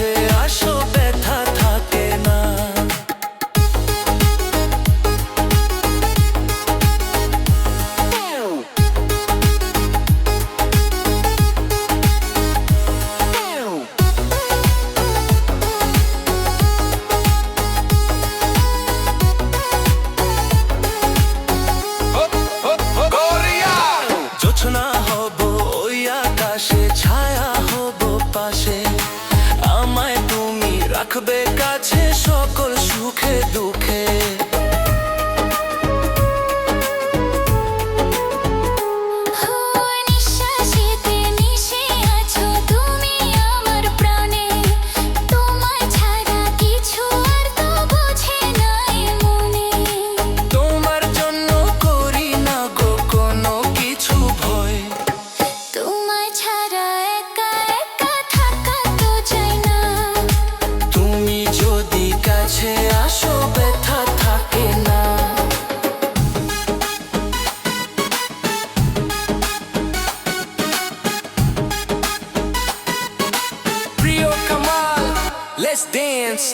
কাছে আসো ব্যথা থাকে না। জোছনা হব ওই আকাশে, ছায়া হব পাশে, আমায় তুমি রাখবে কাছে সকল সুখে দুঃখে। আসো ব্যথা থাকে না। প্রিয় কামাল, let's dance.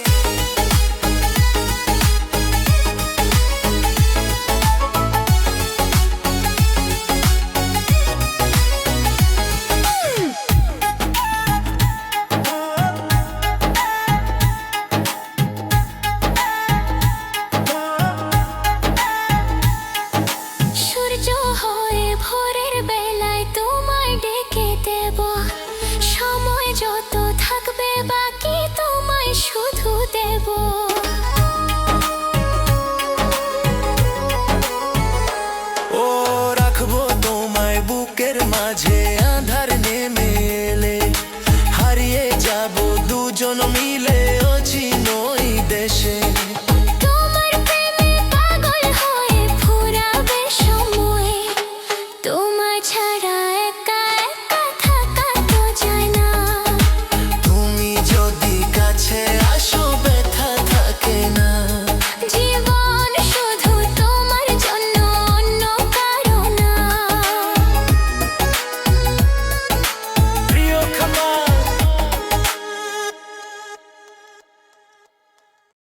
শুধু দেব ও রাখবো তোমায় বুকের মাঝে, আঁধার নেমে এলে হারিয়ে যাব দুজন মিলে অচিন ওই দেশে।